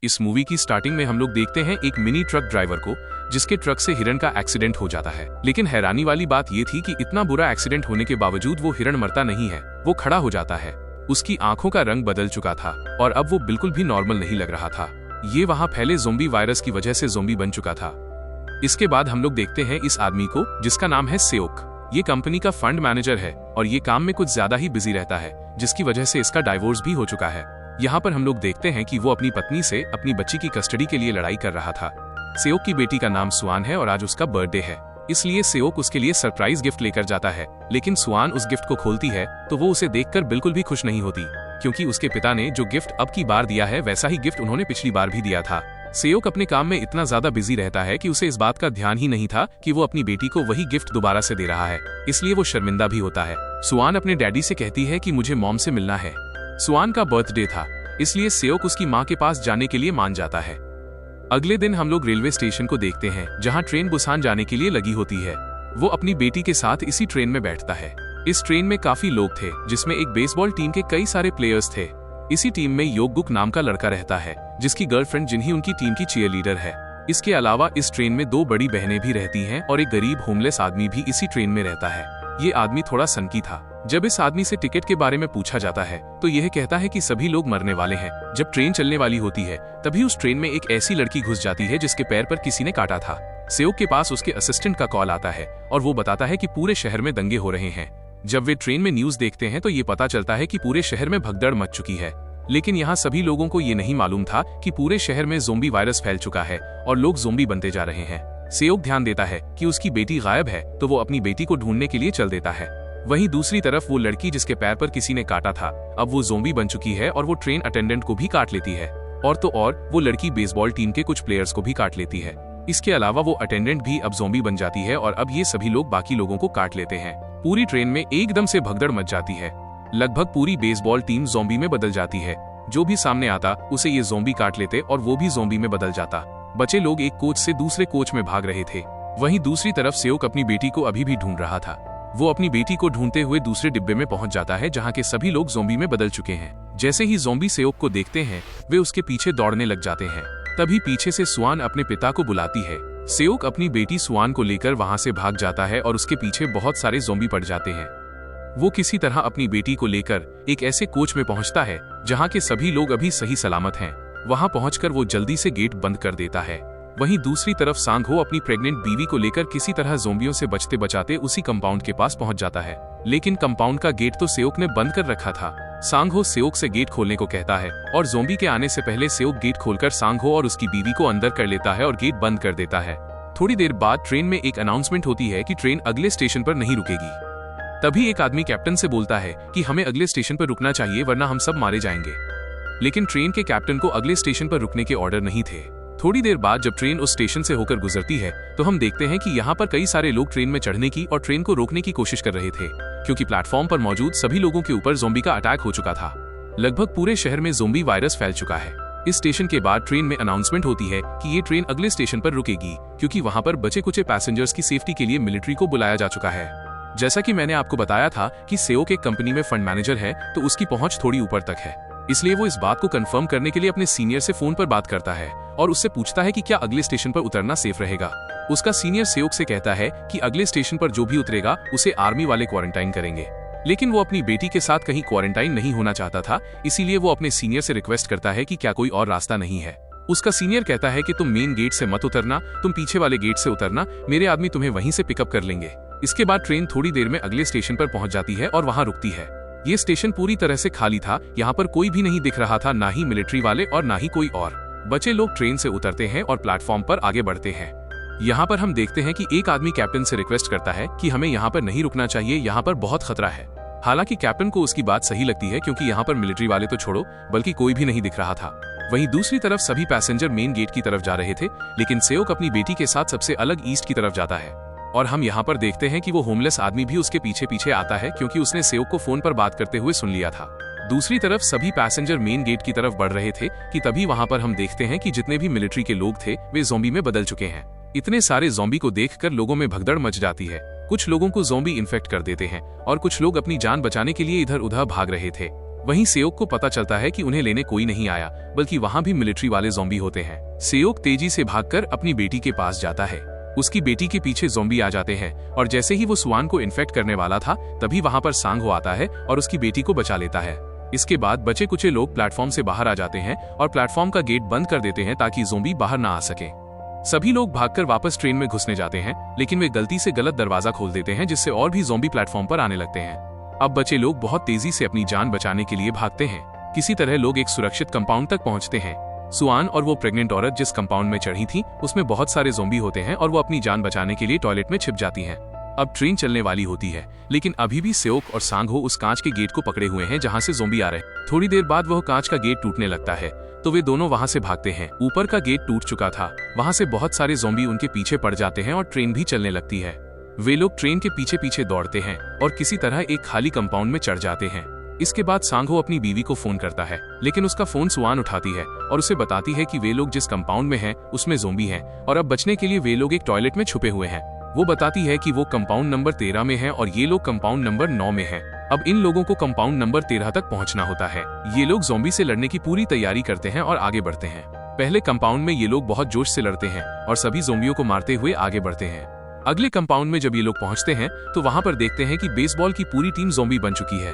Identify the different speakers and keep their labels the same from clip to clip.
Speaker 1: इस मूवी की स्टार्टिंग में हम लोग देखते हैं एक मिनी ट्रक ड्राइवर को, जिसके ट्रक से हिरण का एक्सीडेंट हो जाता है। लेकिन हैरानी वाली बात ये थी कि इतना बुरा एक्सीडेंट होने के बावजूद वो हिरण मरता नहीं है, वो खड़ा हो जाता है। उसकी आंखों का रंग बदल चुका था और अब वो बिल्कुल भी नॉर्मल नहीं लग रहा था। ये वहाँ फैले ज़ोंबी वायरस की वजह से ज़ोंबी बन चुका था। इसके बाद हम लोग देखते हैं इस आदमी को, जिसका नाम है सेओक। ये कंपनी का फंड मैनेजर है और ये काम में कुछ ज्यादा ही बिजी रहता है, जिसकी वजह से इसका डाइवोर्स भी हो चुका है। यहाँ पर हम लोग देखते हैं कि वो अपनी पत्नी से अपनी बच्ची की कस्टडी के लिए लड़ाई कर रहा था। सेओक की बेटी का नाम सुआन है और आज उसका बर्थडे है, इसलिए सेओक उसके लिए सरप्राइज गिफ्ट लेकर जाता है। लेकिन सुआन उस गिफ्ट को खोलती है तो वो उसे देखकर बिल्कुल भी खुश नहीं होती, क्योंकि उसके पिता ने जो गिफ्ट अब की बार दिया है वैसा ही गिफ्ट उन्होंने पिछली बार भी दिया था। सेओक अपने काम में इतना ज्यादा बिजी रहता है कि उसे इस बात का ध्यान ही नहीं था कि वो अपनी बेटी को वही गिफ्ट दोबारा से दे रहा है, इसलिए वो शर्मिंदा भी होता है। सुआन अपने डैडी से कहती है कि मुझे मॉम से मिलना है। सुआन का बर्थडे था, इसलिए सेओक उसकी माँ के पास जाने के लिए मान जाता है। अगले दिन हम लोग रेलवे स्टेशन को देखते हैं, जहाँ ट्रेन बुसान जाने के लिए लगी होती है। वो अपनी बेटी के साथ इसी ट्रेन में बैठता है। इस ट्रेन में काफी लोग थे, जिसमें एक बेसबॉल टीम के कई सारे प्लेयर्स थे। इसी टीम में योगगुक नाम का लड़का रहता है, जिसकी गर्लफ्रेंड जिन्ही उनकी टीम की चीयरलीडर है। इसके अलावा इस ट्रेन में 2 बड़ी बहनें भी रहती हैं और एक गरीब होमलेस आदमी भी इसी ट्रेन में रहता है। ये आदमी थोड़ा सनकी था। जब इस आदमी से टिकट के बारे में पूछा जाता है तो यह कहता है कि सभी लोग मरने वाले हैं। जब ट्रेन चलने वाली होती है तभी उस ट्रेन में एक ऐसी लड़की घुस जाती है जिसके पैर पर किसी ने काटा था। सेओक के पास उसके असिस्टेंट का कॉल आता है और वो बताता है कि पूरे शहर में दंगे हो रहे हैं। जब वे ट्रेन में न्यूज देखते हैं तो ये पता चलता है कि पूरे शहर में भगदड़ मच चुकी है। लेकिन यहाँ सभी लोगों को ये नहीं मालूम था कि पूरे शहर में ज़ोंबी वायरस फैल चुका है और लोग ज़ोंबी बनते जा रहे हैं। सेओक ध्यान देता है कि उसकी बेटी गायब है, तो वो अपनी बेटी को ढूंढने के लिए चल देता है। वहीं दूसरी तरफ वो लड़की जिसके पैर पर किसी ने काटा था, अब वो ज़ोंबी बन चुकी है और वो ट्रेन अटेंडेंट को भी काट लेती है। और तो और वो लड़की बेसबॉल टीम के कुछ प्लेयर्स को भी काट लेती है। इसके अलावा वो अटेंडेंट भी अब ज़ोंबी बन जाती है और अब ये सभी लोग बाकी लोगों को काट लेते हैं। पूरी ट्रेन में एकदम से भगदड़ मच जाती है। लगभग पूरी बेसबॉल टीम ज़ोंबी में बदल जाती है। जो भी सामने आता उसे ये ज़ोंबी काट लेते और वो भी ज़ोंबी में बदल जाता। बचे लोग एक कोच से दूसरे कोच में भाग रहे थे। वहीं दूसरी तरफ सेओक अपनी बेटी को अभी भी ढूंढ रहा था। वो अपनी बेटी को ढूंढते हुए दूसरे डिब्बे में पहुंच जाता है, जहां के सभी लोग ज़ोंबी में बदल चुके हैं। जैसे ही ज़ोंबी सेओक को देखते हैं वे उसके पीछे दौड़ने लग जाते हैं। तभी पीछे से सुआन अपने पिता को बुलाती है। सेओक अपनी बेटी सुआन को लेकर वहां से भाग जाता है और उसके पीछे बहुत सारे ज़ोंबी पड़ जाते हैं। वो किसी तरह अपनी बेटी को लेकर एक ऐसे कोच में पहुंचता है जहां के सभी लोग अभी सही सलामत हैं। वहां पहुंचकर वो जल्दी से गेट बंद कर देता है। वहीं दूसरी तरफ सांघो अपनी प्रेग्नेंट बीवी को लेकर किसी तरह ज़ोंबियों से बचते बचाते उसी कंपाउंड के पास पहुंच जाता है। लेकिन कंपाउंड का गेट तो सेओक ने बंद कर रखा था। सांघो सेओक से गेट खोलने को कहता है और ज़ोंबी के आने से पहले सेओक गेट खोलकर सांघो और उसकी बीवी को अंदर कर लेता है और गेट बंद कर देता है। थोड़ी देर बाद ट्रेन में एक अनाउंसमेंट होती है कि ट्रेन अगले स्टेशन पर नहीं रुकेगी। तभी एक आदमी कैप्टन से बोलता है कि हमें अगले स्टेशन पर रुकना चाहिए, वरना हम सब मारे जाएंगे। लेकिन ट्रेन के कैप्टन को अगले स्टेशन पर रुकने के ऑर्डर नहीं थे। थोड़ी देर बाद जब ट्रेन उस स्टेशन से होकर गुजरती है तो हम देखते हैं कि यहाँ पर कई सारे लोग ट्रेन में चढ़ने की और ट्रेन को रोकने की कोशिश कर रहे थे, क्योंकि प्लेटफॉर्म पर मौजूद सभी लोगों के ऊपर ज़ोंबी का अटैक हो चुका था। लगभग पूरे शहर में ज़ोंबी वायरस फैल चुका है। इस स्टेशन के बाद ट्रेन में अनाउंसमेंट होती है कि ये ट्रेन अगले स्टेशन पर रुकेगी, क्योंकि वहाँ पर बचे कुचे पैसेंजर्स की सेफ्टी के लिए मिलिट्री को बुलाया जा चुका है। जैसा कि मैंने आपको बताया था कि सेओक एक कंपनी में फंड मैनेजर है, तो उसकी पहुंच थोड़ी ऊपर तक है, इसलिए वो इस बात को कंफर्म करने के लिए अपने सीनियर से फोन पर बात करता है और उससे पूछता है कि क्या अगले स्टेशन पर उतरना सेफ रहेगा। उसका सीनियर सेओक से कहता है कि अगले स्टेशन पर जो भी उतरेगा उसे आर्मी वाले क्वारंटाइन करेंगे। लेकिन वो अपनी बेटी के साथ कहीं क्वारंटाइन नहीं होना चाहता था, इसीलिए वो अपने सीनियर से रिक्वेस्ट करता है कि क्या कोई और रास्ता नहीं है। उसका सीनियर कहता है कि तुम मेन गेट से मत उतरना, तुम पीछे वाले गेट से उतरना, मेरे आदमी तुम्हें वहीं से पिकअप कर लेंगे। इसके बाद ट्रेन थोड़ी देर में अगले स्टेशन पर पहुंच जाती है और वहां रुकती है। ये स्टेशन पूरी तरह से खाली था, यहाँ पर कोई भी नहीं दिख रहा था, ना ही मिलिट्री वाले और ना ही कोई और। बचे लोग ट्रेन से उतरते हैं और प्लेटफॉर्म पर आगे बढ़ते हैं। यहाँ पर हम देखते हैं कि एक आदमी कैप्टन से रिक्वेस्ट करता है कि हमें यहाँ पर नहीं रुकना चाहिए, यहाँ पर बहुत खतरा है। हालांकि कैप्टन को उसकी बात सही लगती है, क्योंकि यहाँ पर मिलिट्री वाले तो छोड़ो बल्कि कोई भी नहीं दिख रहा था। वहीं दूसरी तरफ सभी पैसेंजर मेन गेट की तरफ जा रहे थे, लेकिन सेओक अपनी बेटी के साथ सबसे अलग ईस्ट की तरफ जाता है। और हम यहाँ पर देखते हैं कि वो होमलेस आदमी भी उसके पीछे पीछे आता है, क्योंकि उसने सेओक को फोन पर बात करते हुए सुन लिया था। दूसरी तरफ सभी पैसेंजर मेन गेट की तरफ बढ़ रहे थे कि तभी वहां पर हम देखते हैं कि जितने भी मिलिट्री के लोग थे वे ज़ोंबी में बदल चुके हैं। इतने सारे ज़ोंबी को देखकर लोगों में भगदड़ मच जाती है। कुछ लोगों को ज़ोंबी इन्फेक्ट कर देते हैं और कुछ लोग अपनी जान बचाने के लिए इधर उधर भाग रहे थे। वहीं सेओक को पता चलता है कि उन्हें लेने कोई नहीं आया, बल्कि वहाँ भी मिलिट्री वाले ज़ॉम्बी होते हैं। सेओक तेजी से भागकर अपनी बेटी के पास जाता है। उसकी बेटी के पीछे ज़ॉम्बी आ जाते हैं और जैसे ही वो सुआन को इन्फेक्ट करने वाला था, तभी वहाँ पर सांगहो आता है और उसकी बेटी को बचा लेता है। इसके बाद बचे कुचे लोग प्लेटफॉर्म से बाहर आ जाते हैं और प्लेटफॉर्म का गेट बंद कर देते हैं ताकि ज़ॉम्बी बाहर ना आ सके। सभी लोग भागकर वापस ट्रेन में घुसने जाते हैं, लेकिन वे गलती से गलत दरवाजा खोल देते हैं, जिससे और भी ज़ॉम्बी प्लेटफॉर्म पर आने लगते हैं। अब बचे लोग बहुत तेजी से अपनी जान बचाने के लिए भागते हैं। किसी तरह लोग एक सुरक्षित कंपाउंड तक पहुंचते हैं। सुआन और वो प्रेग्नेंट औरत जिस कंपाउंड में चढ़ी थी, उसमें बहुत सारे ज़ॉम्बी होते हैं और वो अपनी जान बचाने के लिए टॉयलेट में छिप जाती हैं। अब ट्रेन चलने वाली होती है, लेकिन अभी भी सेओक और सांगहो उस कांच के गेट को पकड़े हुए हैं जहां से ज़ॉम्बी आ रहे हैं। थोड़ी देर बाद वह कांच का गेट टूटने लगता है, तो वे दोनों वहां से भागते हैं। ऊपर का गेट टूट चुका था, वहां से बहुत सारे ज़ॉम्बी उनके पीछे पड़ जाते हैं और ट्रेन भी चलने लगती है। वे लोग ट्रेन के पीछे पीछे दौड़ते हैं और किसी तरह एक खाली कंपाउंड में चढ़ जाते हैं। इसके बाद सांगहो अपनी बीवी को फोन करता है, लेकिन उसका फोन सुआन उठाती है और उसे बताती है कि वे लोग जिस कंपाउंड में हैं उसमें ज़ॉम्बी हैं और अब बचने के लिए वे लोग एक टॉयलेट में छुपे हुए हैं। वो बताती है कि वो कंपाउंड नंबर 13 में है और ये लोग कंपाउंड नंबर 9 में हैं। अब इन लोगों को कंपाउंड नंबर 13 तक पहुंचना होता है। ये लोग ज़ॉम्बी से लड़ने की पूरी तैयारी करते हैं और आगे बढ़ते हैं। पहले कंपाउंड में ये लोग बहुत जोश से लड़ते हैं और सभी ज़ॉम्बियों को मारते हुए आगे बढ़ते हैं। अगले कंपाउंड में जब ये लोग पहुंचते हैं तो वहां पर देखते हैं कि बेसबॉल की पूरी टीम ज़ॉम्बी बन चुकी है।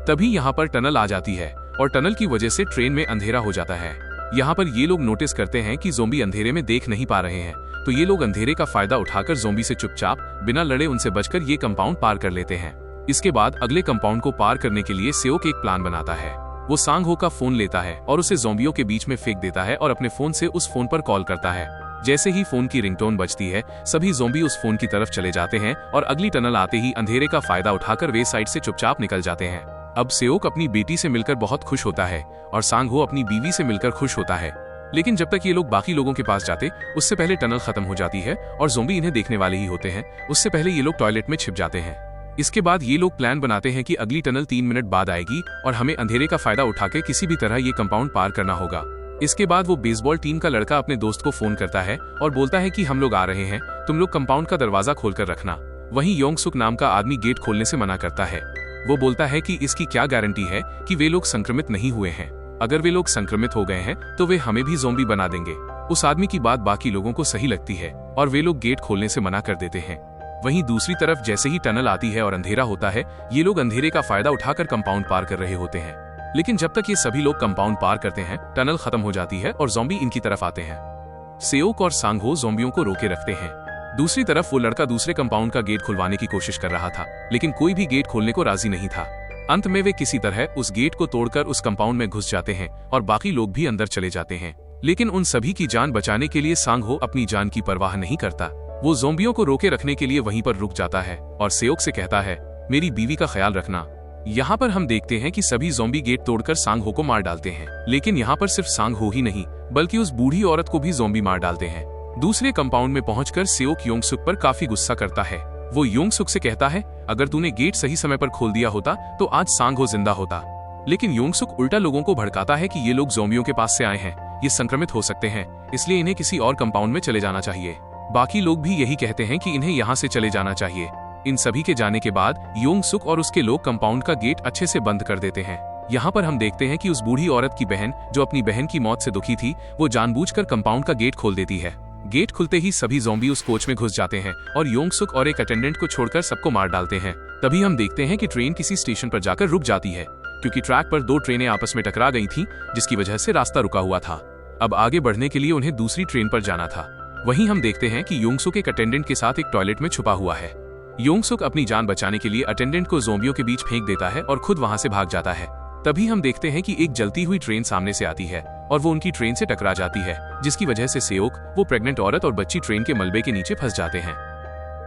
Speaker 1: तभी यहाँ पर टनल आ जाती है और टनल की वजह से ट्रेन में अंधेरा हो जाता है। यहाँ पर ये लोग नोटिस करते हैं कि ज़ॉम्बी अंधेरे में देख नहीं पा रहे हैं, तो ये लोग अंधेरे का फायदा उठाकर ज़ॉम्बी से चुपचाप बिना लड़े उनसे बचकर ये कंपाउंड पार कर लेते हैं। इसके बाद अगले कंपाउंड को पार करने के लिए सेओक एक प्लान बनाता है। वो सांगहो का फोन लेता है और उसे ज़ॉम्बियों के बीच में फेंक देता है और अपने फोन से उस फोन पर कॉल करता है। जैसे ही फोन की रिंगटोन बजती है, सभी ज़ॉम्बी उस फोन की तरफ चले जाते हैं और अगली टनल आते ही अंधेरे का फायदा उठाकर वे साइड से चुपचाप निकल जाते हैं। अब सेओक अपनी बेटी से मिलकर बहुत खुश होता है और सांगहो अपनी बीवी से मिलकर खुश होता है। लेकिन जब तक ये लोग बाकी लोगों के पास जाते, उससे पहले टनल खत्म हो जाती है और ज़ॉम्बी इन्हें देखने वाले ही होते हैं। उससे पहले ये लोग टॉयलेट में छिप जाते हैं। इसके बाद ये लोग प्लान बनाते हैं कि अगली टनल 3 मिनट बाद आएगी और हमें अंधेरे का फायदा उठाकर किसी भी तरह ये कंपाउंड पार करना होगा। इसके बाद वो बेसबॉल टीम का लड़का अपने दोस्त को फोन करता है और बोलता है कि हम लोग आ रहे हैं, तुम लोग कंपाउंड का दरवाजा खोलकर रखना। वहीं योंगसुक नाम का आदमी गेट खोलने से मना करता है। वो बोलता है कि इसकी क्या गारंटी है कि वे लोग संक्रमित नहीं हुए हैं। अगर वे लोग संक्रमित हो गए हैं तो वे हमें भी ज़ॉम्बी बना देंगे। उस आदमी की बात बाकी लोगों को सही लगती है और वे लोग गेट खोलने से मना कर देते हैं। वहीं दूसरी तरफ जैसे ही टनल आती है और अंधेरा होता है, ये लोग अंधेरे का फायदा उठाकर कंपाउंड पार कर रहे होते हैं। लेकिन जब तक ये सभी लोग कंपाउंड पार करते हैं, टनल खत्म हो जाती है और ज़ॉम्बी इनकी तरफ आते हैं। सेओक और सांगहो ज़ॉम्बियों को रोके रखते हैं। दूसरी तरफ वो लड़का दूसरे कंपाउंड का गेट खुलवाने की कोशिश कर रहा था, लेकिन कोई भी गेट खोलने को राजी नहीं था। अंत में वे किसी तरह उस गेट को तोड़कर उस कंपाउंड में घुस जाते हैं और बाकी लोग भी अंदर चले जाते हैं। लेकिन उन सभी की जान बचाने के लिए सांगहो अपनी जान की परवाह नहीं करता। वो ज़ॉम्बियों को रोके रखने के लिए वहीं पर रुक जाता है और सेओक से कहता है, मेरी बीवी का ख्याल रखना। यहाँ पर हम देखते हैं कि सभी ज़ॉम्बी गेट तोड़कर सांगहो को मार डालते हैं। लेकिन यहाँ पर सिर्फ सांगहो ही नहीं, बल्कि उस बूढ़ी औरत को भी ज़ॉम्बी मार डालते हैं। दूसरे कंपाउंड में पहुंचकर सेओक योंगसुक पर काफी गुस्सा करता है। वो योंगसुक से कहता है, अगर तूने गेट सही समय पर खोल दिया होता तो आज सांगहो जिंदा होता। लेकिन योंगसुक उल्टा लोगों को भड़काता है कि ये लोग ज़ॉम्बियों के पास से आए हैं, ये संक्रमित हो सकते हैं, इसलिए इन्हें किसी और कंपाउंड में चले जाना चाहिए। बाकी लोग भी यही कहते हैं कि इन्हें यहाँ से चले जाना चाहिए। इन सभी के जाने के बाद योंगसुक और उसके लोग कंपाउंड का गेट अच्छे से बंद कर देते हैं। यहाँ पर हम देखते हैं कि उस बूढ़ी औरत की बहन, जो अपनी बहन की मौत से दुखी थी, वो जानबूझकर कंपाउंड का गेट खोल देती है। गेट खुलते ही सभी ज़ॉम्बी उस कोच में घुस जाते हैं और योंगसुक और एक अटेंडेंट को छोड़कर सबको मार डालते हैं। तभी हम देखते हैं कि ट्रेन किसी स्टेशन पर जाकर रुक जाती है, क्योंकि ट्रैक पर 2 ट्रेनें आपस में टकरा गई थीं, जिसकी वजह से रास्ता रुका हुआ था। अब आगे बढ़ने के लिए उन्हें दूसरी ट्रेन पर जाना था। वहीं हम देखते हैं कि योंगसुक एक अटेंडेंट के साथ एक टॉयलेट में छुपा हुआ है। योंगसुक अपनी जान बचाने के लिए अटेंडेंट को ज़ॉम्बियों के बीच फेंक देता है और खुद वहां से भाग जाता है। तभी हम देखते हैं कि एक जलती हुई ट्रेन सामने से आती है और वो उनकी ट्रेन से टकरा जाती है, जिसकी वजह से सेओक, वो प्रेग्नेंट औरत और बच्ची ट्रेन के मलबे के नीचे फंस जाते हैं।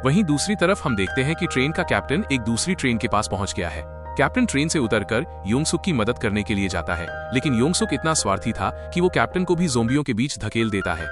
Speaker 1: वहीं दूसरी तरफ हम देखते हैं कि ट्रेन का कैप्टन एक दूसरी ट्रेन के पास पहुंच गया है। कैप्टन ट्रेन से उतरकर योंगसुक की मदद करने के लिए जाता है, लेकिन योंगसुक इतना स्वार्थी था कि वो कैप्टन को भी ज़ॉम्बियों के बीच धकेल देता है।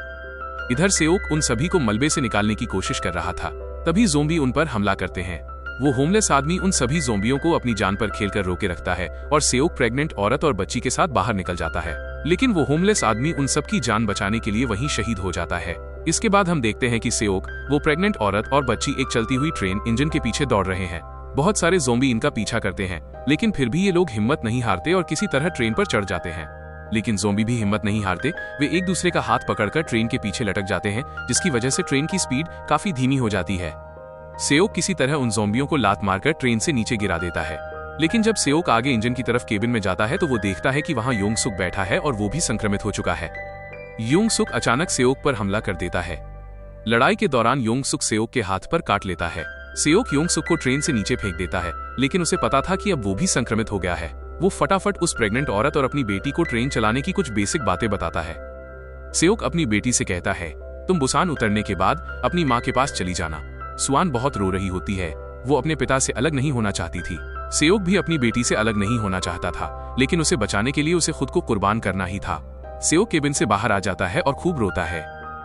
Speaker 1: इधर सेओक उन सभी को मलबे से निकालने की कोशिश कर रहा था। तभी ज़ॉम्बी उन पर हमला करते हैं। वो होमलेस आदमी उन सभी ज़ॉम्बियों को अपनी जान पर खेलकर रोके रखता है और सेओक प्रेग्नेंट औरत और बच्ची के साथ बाहर निकल जाता है। लेकिन वो होमलेस आदमी उन सबकी जान बचाने के लिए वहीं शहीद हो जाता है। इसके बाद हम देखते हैं कि सेओक, वो प्रेग्नेंट औरत और बच्ची एक चलती हुई ट्रेन इंजन के पीछे दौड़ रहे हैं। बहुत सारे ज़ोंबी इनका पीछा करते हैं, लेकिन फिर भी ये लोग हिम्मत नहीं हारते और किसी तरह ट्रेन पर चढ़ जाते हैं। लेकिन ज़ोंबी भी हिम्मत नहीं हारते, वे एक दूसरे का हाथ पकड़कर ट्रेन के पीछे लटक जाते हैं, जिसकी वजह से ट्रेन की स्पीड काफी धीमी हो जाती है। सेओक किसी तरह उन ज़ोंबियों को लात मारकर ट्रेन से नीचे गिरा देता है। लेकिन जब सेओक आगे इंजन की तरफ केबिन में जाता है तो वो देखता है कि वहां योंग सुक बैठा है और वो भी संक्रमित हो चुका है। योंग सुक अचानक सेओक पर हमला कर देता है। लड़ाई के दौरान योंग सुक सेओक के हाथ पर काट लेता है। सेओक योंग सुक को ट्रेन से नीचे फेंक देता है, लेकिन उसे पता था कि अब वो भी संक्रमित हो गया है। वो फटाफट उस प्रेग्नेंट औरत और अपनी बेटी को ट्रेन चलाने की कुछ बेसिक बातें बताता है। सेओक अपनी बेटी से कहता है, तुम बुसान उतरने के बाद अपनी माँ के पास चली जाना। सुआन बहुत रो रही होती है, वो अपने पिता से अलग नहीं होना चाहती थी। सेओक भी अपनी बेटी से अलग नहीं होना चाहता था, लेकिन उसे बचाने के लिए उसे खुद को कुर्बान करना ही था। सेओक केबिन से बाहर आ जाता है और खूब रोता है।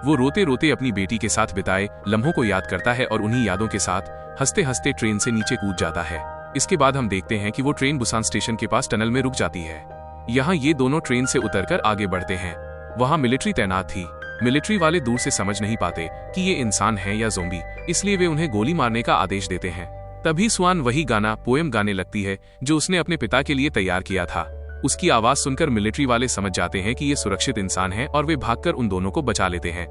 Speaker 1: वो रोते रोते अपनी बेटी के साथ बिताए लम्हों को याद करता है और उन्हीं यादों के साथ हंसते हंसते ट्रेन से नीचे कूद जाता है। इसके बाद हम देखते हैं कि वो ट्रेन बुसान स्टेशन के पास टनल में रुक जाती है। यहाँ ये दोनों ट्रेन से उतरकर आगे बढ़ते हैं। वहाँ मिलिट्री तैनात थी। मिलिट्री वाले दूर से समझ नहीं पाते कि ये इंसान है या ज़ोंबी, इसलिए वे उन्हें गोली मारने का आदेश देते हैं। तभी सुआन वही गाना पोएम गाने लगती है जो उसने अपने पिता के लिए तैयार किया था। उसकी आवाज सुनकर मिलिट्री वाले समझ जाते हैं कि ये सुरक्षित इंसान है और वे भागकर उन दोनों को बचा लेते हैं।